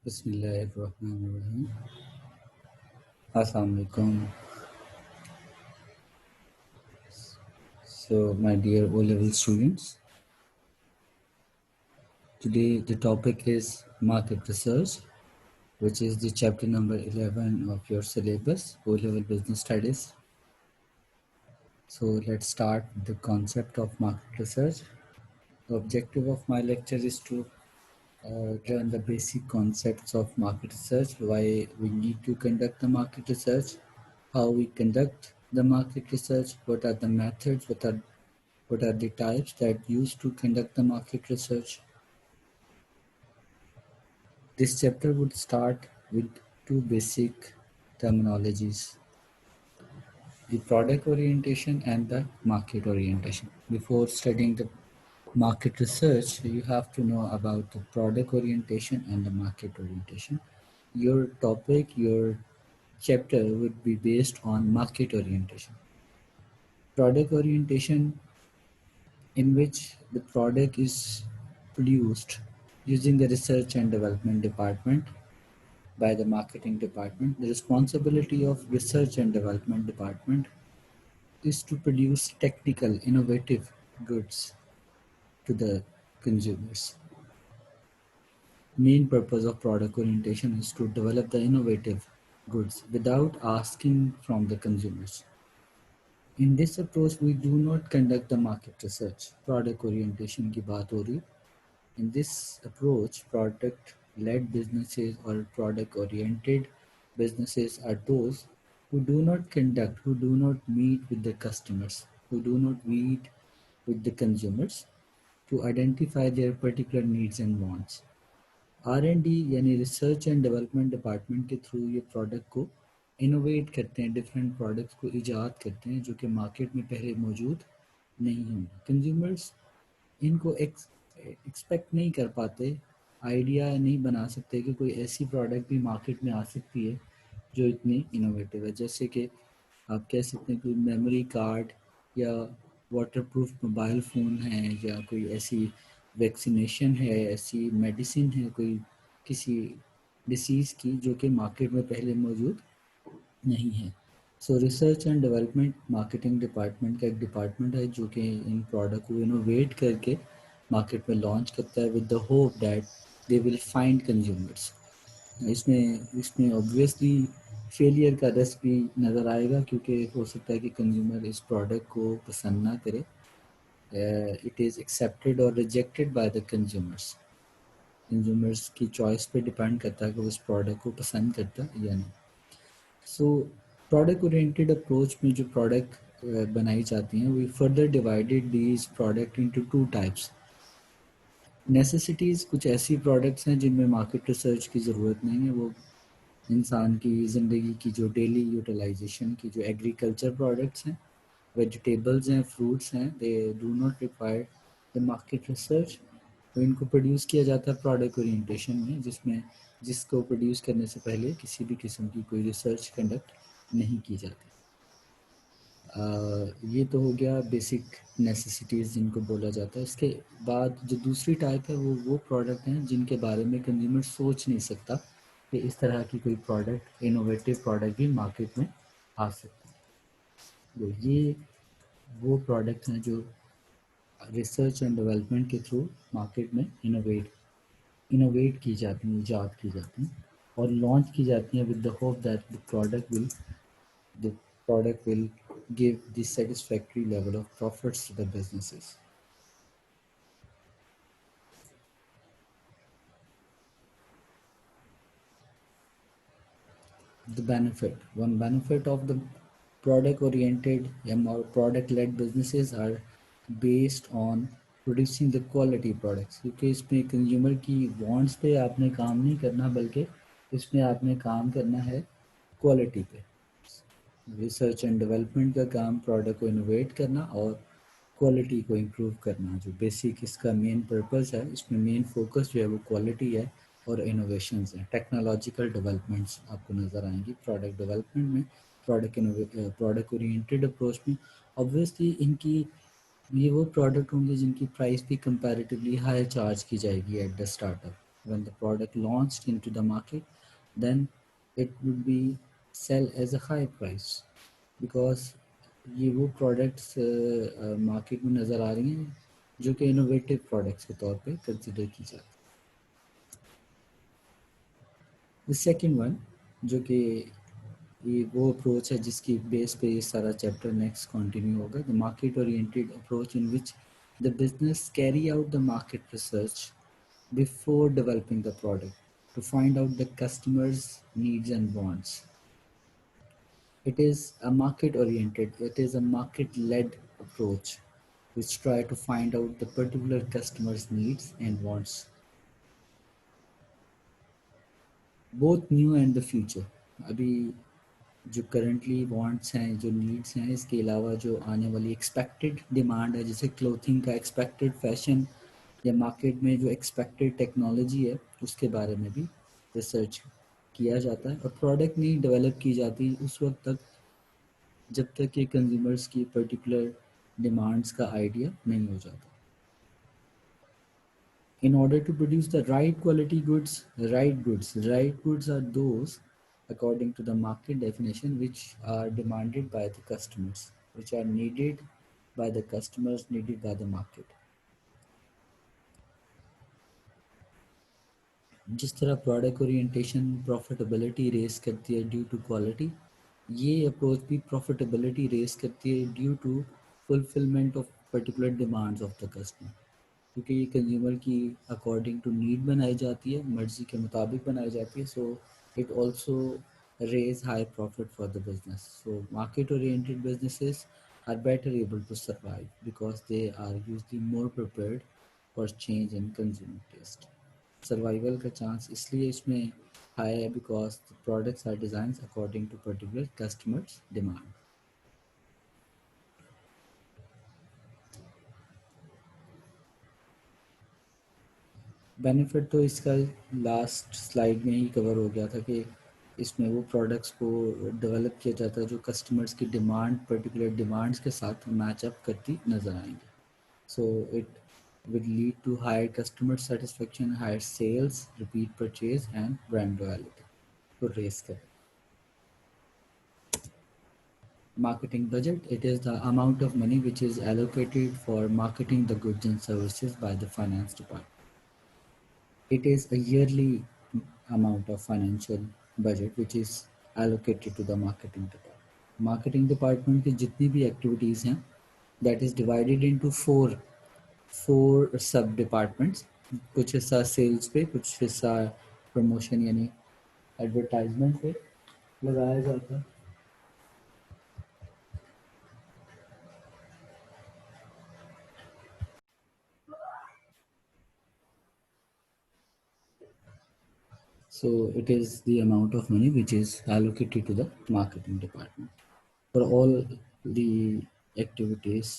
Bismillahirrahmanirrahim. Assalamu alaikum. So, my dear O-level students, today the topic is market research, which is the chapter number 11 of your syllabus, O-level business studies. So, let's start the concept of market research. The objective of my lecture is to learn the basic concepts of market research, why we need to conduct the market research, how we conduct the market research, what are the methods, what are the types that used to conduct the market research. This chapter would start with two basic terminologies, the product orientation and the market orientation. Before studying the market research, you have to know about the product orientation and the market orientation. Your topic, your chapter would be based on market orientation. Product orientation, in which the product is produced using the research and development department by the marketing department. The responsibility of research and development department is to produce technical, innovative goods to the consumers. Main purpose of product orientation is to develop the innovative goods without asking from the consumers. In this approach, we do not conduct the market research. Product orientation की बात हो रही. In this approach, product-led businesses or product-oriented businesses are those who do not conduct, who do not meet with the customers, who do not meet with the consumers to identify their particular needs and wants. R&D यानी research and development department के through ये product को innovate करते हैं, different products को इजाद करते हैं जो कि मार्केट में पहले मौजूद नहीं होंगे. कंज्यूमर्स इनको एक्सपेक्ट नहीं कर पाते, आइडिया नहीं बना सकते कि कोई ऐसी प्रोडक्ट भी मार्केट में आ सकती है जो इतनी इनोवेटिव है. जैसे कि आप कह सकते हैं कोई मेमोरी कार्ड या वाटरप्रूफ मोबाइल फ़ोन है, या कोई ऐसी वैक्सीनेशन है, ऐसी मेडिसिन है कोई किसी डिसीज़ की जो कि मार्केट में पहले मौजूद नहीं है. सो research and development marketing department का एक डिपार्टमेंट है जो कि इन प्रोडक्ट को इनोवेट करके मार्केट में लॉन्च करता है with the hope that they will find consumers. इसमें ऑब्वियसली फेलियर का रिस्क भी नज़र आएगा, क्योंकि हो सकता है कि कंज्यूमर इस प्रोडक्ट को पसंद ना करे. इट इज़ एक्सेप्टेड और rejected by the consumers. Consumers की चॉइस पे डिपेंड करता है कि वो इस प्रोडक्ट को पसंद करता है या नहीं. सो प्रोडक्ट ओरिएंटेड अप्रोच में जो प्रोडक्ट बनाई जाती हैं, we further divided these product into two types. Necessities कुछ ऐसी प्रोडक्ट्स हैं जिनमें मार्केट रिसर्च की ज़रूरत नहीं है. वो इंसान की ज़िंदगी की जो डेली यूटिलाइजेशन की जो एग्रीकल्चर प्रोडक्ट्स हैं, वेजिटेबल्स हैं, फ्रूट्स हैं, they do not require the market research. तो इनको प्रोड्यूस किया जाता है प्रोडक्ट ओरिएंटेशन में, जिसको प्रोड्यूस करने से पहले किसी भी किस्म की कोई रिसर्च कंडक्ट नहीं की जाती. ये तो हो गया बेसिक नेसेसिटीज़ जिनको बोला जाता है. इसके बाद जो दूसरी टाइप है वो प्रोडक्ट हैं जिनके बारे में कंज्यूमर सोच नहीं सकता कि इस तरह की कोई प्रोडक्ट, इनोवेटिव प्रोडक्ट भी मार्केट में आ सकती है. तो ये वो प्रोडक्ट हैं जो रिसर्च एंड डेवलपमेंट के थ्रू मार्केट में इनोवेट की जाती हैं, ईजाद की जाती हैं और लॉन्च की जाती हैं with the hope that the product will give the satisfactory level of profits to the businesses. One benefit of the product oriented or product led businesses are based on producing the quality products, क्योंकि इसमें consumer की wants पे आपने काम नहीं करना, बल्कि इसमें आपने काम करना है क्वालिटी पे. रिसर्च एंड डेवलपमेंट का काम प्रोडक्ट को इनोवेट करना और क्वालिटी को इम्प्रूव करना, जो बेसिक इसका मेन पर्पस है. इसमें मेन फोकस जो है वो क्वालिटी है और इनोवेशंस हैं. टेक्नोलॉजिकल डेवलपमेंट्स आपको नज़र आएंगी प्रोडक्ट डेवलपमेंट में, प्रोडक्ट ओरिएंटेड अप्रोच में. ऑब्वियसली इनकी ये वो प्रोडक्ट होंगे जिनकी प्राइस भी कंपैरेटिवली हाई चार्ज की जाएगी at the startup. When the product launched into the market, then it would be sell as a high price because ये वो प्रोडक्ट्स मार्केट में नज़र आ रही हैं जो कि इनोवेटिव प्रोडक्ट्स के तौर पे कंसिडर की जाती है। सेकेंड वन जो कि ये वो अप्रोच है जिसकी बेस पे ये सारा चैप्टर नेक्स्ट कंटिन्यू होगा, the market oriented approach in which the business carry out the market research before developing the product to find out the customer's needs and wants. It is a market oriented, it is a market led approach which try to find out the particular customer's needs and wants, both new and the future. अभी जो currently wants हैं, जो needs हैं, इसके अलावा जो आने वाली एक्सपेक्टेड डिमांड है, जैसे क्लोथिंग का एक्सपेक्टेड फैशन या मार्केट में जो एक्सपेक्टेड टेक्नोलॉजी है उसके बारे में भी रिसर्च किया जाता है और प्रोडक्ट नहीं डेवलप की जाती उस वक्त तक जब तक कि कंज्यूमर्स की पर्टिकुलर डिमांड्स का आइडिया नहीं हो जाता. In order to produce the right quality goods, right goods are those according to the market definition which are demanded by the customers, which are needed by the customers, needed by the market. जिस तरह product orientation profitability raise करती है due to quality, ये approach भी profitability raise करती है due to fulfilment of particular demands of the customer, क्योंकि ये कंज्यूमर की अकॉर्डिंग टू नीड बनाई जाती है, मर्जी के मुताबिक बनाई जाती है. So it also raise high profit for the business. So market oriented businesses are better able to survive because they are usually more prepared for change in consumer taste. Survival का चांस इसलिए इसमें high है because the products are design according to particular customers demand. Benefit तो इसका last slide में ही cover हो गया था कि इसमें वो प्रोडक्ट्स को डेवलप किया जाता है जो कस्टमर्स की डिमांड पर्टिकुलर डिमांड्स के साथ मैच अप करती नज़र आएंगे. So it will lead to higher customer satisfaction, higher sales, repeat purchase and brand loyalty को रेस करें. Marketing budget, it is the amount of money which is allocated for marketing the goods and services by the finance department. It is a yearly amount of financial budget which is allocated to the marketing department. Marketing department की जितनी भी activities हैं, that is divided into four sub departments. कुछ हिस्सा sales पे, कुछ हिस्सा promotion यानी advertisement पे लगाया जाता है. So it is the amount of money which is allocated to the marketing department for all the activities,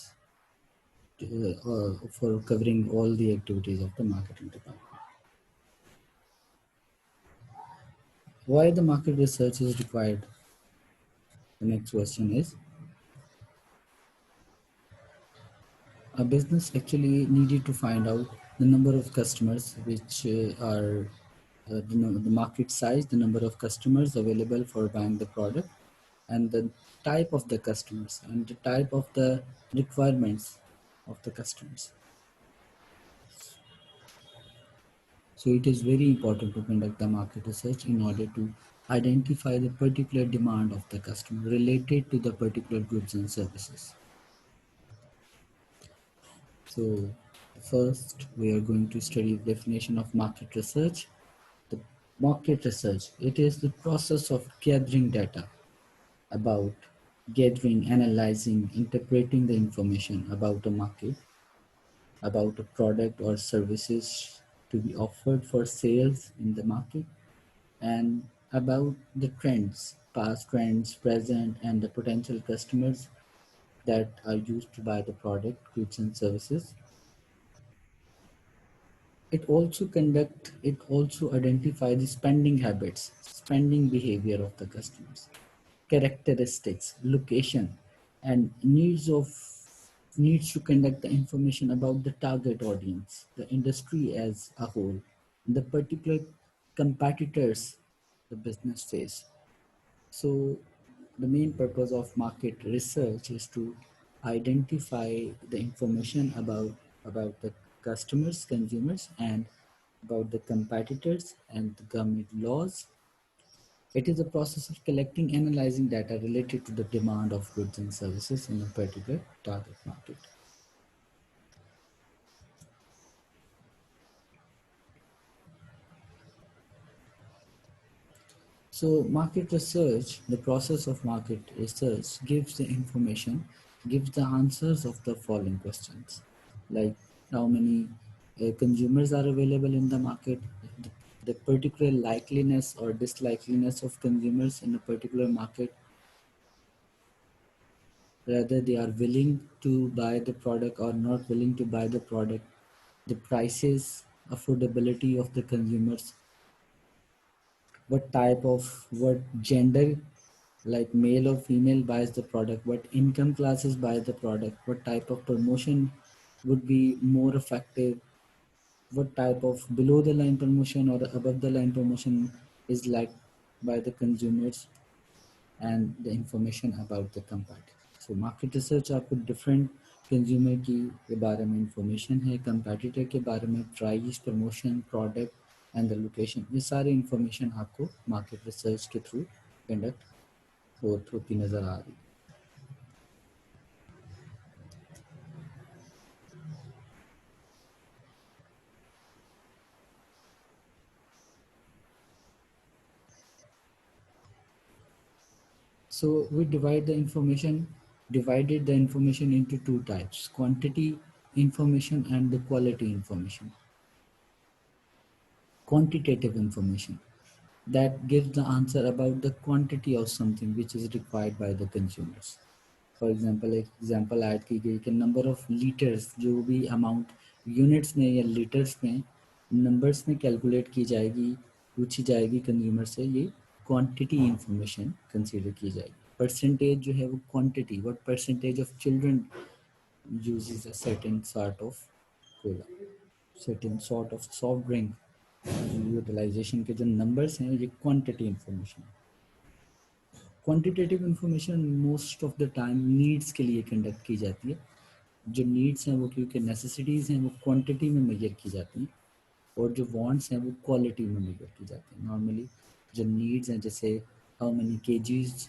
for covering all the activities of the marketing department. Why the market research is required? The next question is, a business actually needed to find out the number of customers which are the market size, the number of customers available for buying the product, and the type of the customers and the type of the requirements of the customers. So it is very important to conduct the market research in order to identify the particular demand of the customer related to the particular goods and services. So first we are going to study the definition of market research. The market research, it is the process of gathering data about gathering, analyzing, interpreting the information about a market, about a product or services to be offered for sales in the market, and about the trends, past trends, present, and the potential customers that are used to buy the product, goods, and services. It also identify the spending habits, spending behavior of the customers, characteristics, location, and needs to conduct the information about the target audience, the industry as a whole. the particular competitors the business face. So the main purpose of market research is to identify the information about the customers, consumers, and about the competitors and the government laws. It is a process of collecting, analyzing data related to the demand of goods and services in a particular target market. So market research, the process of market research gives the information, gives the answers of the following questions, like how many consumers are available in the market, the particular likeliness or dislikeliness of consumers in a particular market, whether they are willing to buy the product or not willing to buy the product, the prices, affordability of the consumers, what gender, like male or female buys the product, what income classes buy the product, what type of promotion would be more effective, what type of below the line promotion or above the line promotion is liked by the consumers, and the information about the competitor. So market research आपको different consumer की के बारे में information है, competitor के बारे में, price, promotion, product and the location, ये सारी इंफॉर्मेशन आपको मार्केट रिसर्च के थ्रू कंडक्ट होती नज़र आ रही है. So we divided the information into two types: quantity information and the quality information. Quantitative information that gives the answer about the quantity of something which is required by the consumers. For example एक example add की गई कि number of litres, जो भी amount units में या litres में numbers में कैलकुलेट की जाएगी, पूछी जाएगी कंज्यूमर से, ये क्वांटिटी इंफॉर्मेशन कंसीडर की जाएगी. परसेंटेज जो है वो quantity, what percentage of children uses a certain sort of cola, certain sort of soft drink, utilisation के जो नंबर्स हैं ये quantity information. Quantitative information most of the time needs के लिए कंडक्ट की जाती है. जो नीड्स हैं वो, क्योंकि नेसेसिटीज़ हैं, वो क्वांटिटी में मेजर की जाती हैं, और जो वांट्स हैं वो क्वालिटी में मेजर की जाती हैं. नॉर्मली जो नीड्स हैं, जैसे how many KGs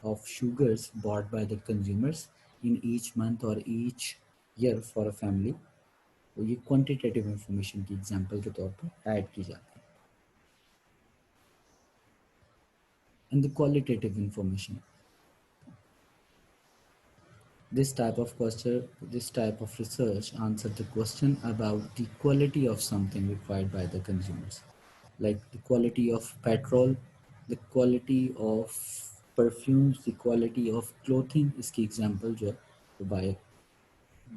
of sugars bought by the consumers in each month और each year for a family, तो ये क्वांटिटेटिव इंफॉर्मेशन की एग्जांपल के तौर पर ऐड की जाती है. And the qualitative information, this type of research answered the question about the quality of something required by the consumers, like the quality of petrol, the quality of perfumes, the quality of clothing. इसकी example जो है वो bye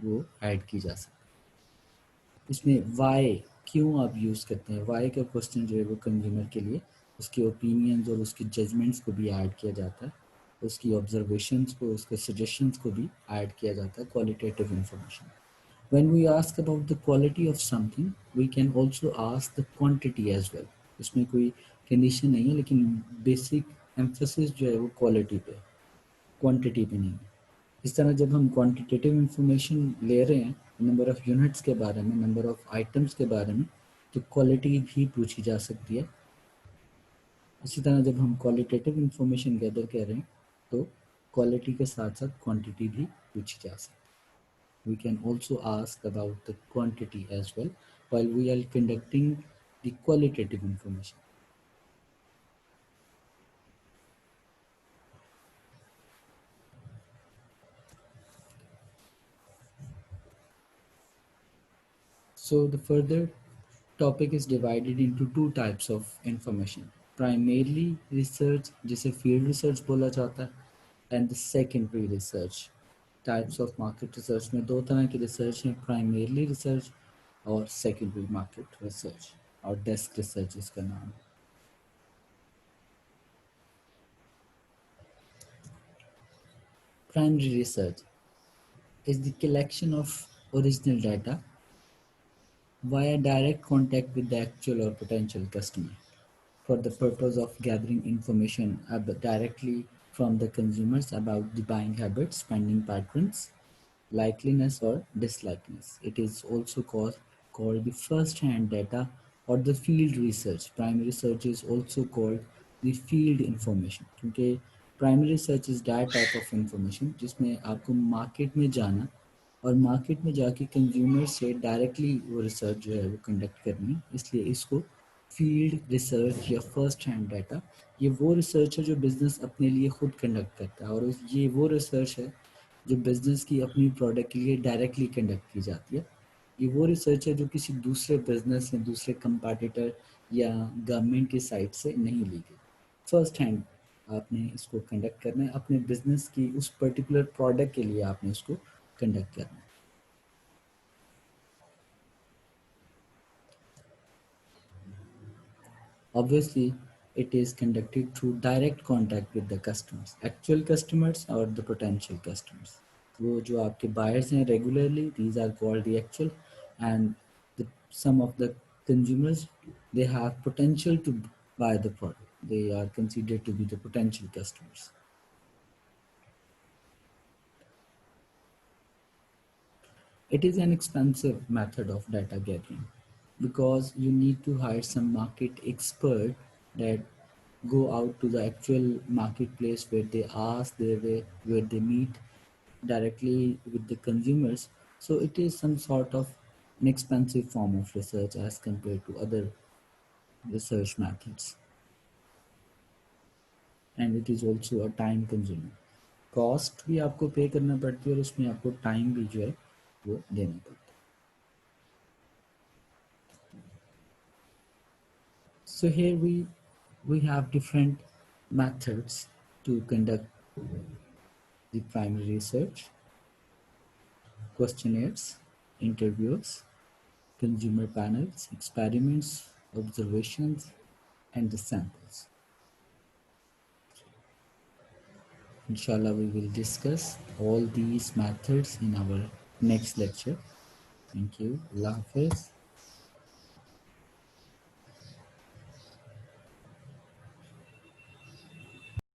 वो add की जा सकती है. इसमें वाई, क्यों आप यूज़ करते हैं, वाई का क्वेश्चन जो है वो कंज्यूमर के लिए उसके ओपिनियंस और उसकी जजमेंट्स को भी ऐड किया जाता है, उसकी ऑब्जर्वेशंस को, उसके सजेशंस को भी ऐड किया जाता है. Qualitative information. When we ask about the quality of something, we can also ask the quantity as well. इसमें कोई कंडीशन नहीं है, लेकिन बेसिक एम्फोसिस जो है वो क्वालिटी पे, क्वांटिटी पे नहीं है. इस तरह जब हम क्वांटिटेटिव इंफॉर्मेशन ले रहे हैं नंबर ऑफ़ यूनिट्स के बारे में, नंबर ऑफ़ आइटम्स के बारे में, तो क्वालिटी भी पूछी जा सकती है. इसी तरह जब हम क्वालिटेटिव इंफॉर्मेशन गैदर कर रहे हैं तो क्वालिटी के साथ साथ क्वांटिटी भी पूछी जा सकती है. We can also ask about the quantity as well while we are conducting the qualitative information. So the further topic is divided into two types of information. Primarily research, जिसे field research बोला जाता है, and the secondary research. Types of market research में दो तरह की research हैं, primarily research और secondary market research, और desk research इसका नाम है. Primary research is the collection of original data via direct contact with the actual or potential customer for the purpose of gathering information directly from the consumers about the buying habits, spending patterns, likeliness or dislikeness. It is also called the first-hand data or the field research. Primary research is also called the field information क्योंकि primary research is that type of information जिसमें आपको market में जाना और market में जाके consumer से directly वो रिसर्च जो है वो कंडक्ट करनी, इसलिए इसको फील्ड रिसर्च या फर्स्ट हैंड डाटा, ये वो रिसर्च है जो बिजनेस अपने लिए खुद कंडक्ट करता है और ये वो रिसर्च है जो बिजनेस की अपनी प्रोडक्ट के लिए डायरेक्टली कंडक्ट की जाती है। ये वो रिसर्च है जो किसी दूसरे बिजनेस या दूसरे कंपटीटर या गवर्नमेंट की साइट से नहीं ली गई। फर्स्ट हैंड आपने इसको कंडक्ट करना है अपने बिजनेस की उस पर्टिकुलर प्रोडक्ट के लिए, आपने इसको कंडक्ट करना है। Obviously, it is conducted through direct contact with the customers, actual customers or the potential customers. वो जो आपके buyers हैं regularly, these are called the actual, and some of the consumers, they have potential to buy the product. They are considered to be the potential customers. It is an expensive method of data gathering because you need to hire some market expert that go out to the actual marketplace where they ask their way, where they meet directly with the consumers. So it is some sort of an expensive form of research as compared to other research methods, and it is also a time consuming. Cost भी आपको पे करना पड़ती है और उसमें आपको time भी जो है वो देना पड़ता है। So here we have different methods to conduct the primary research: questionnaires, interviews, consumer panels, experiments, observations, and the samples. Inshallah, we will discuss all these methods in our next lecture. Thank you. Allah Hafiz.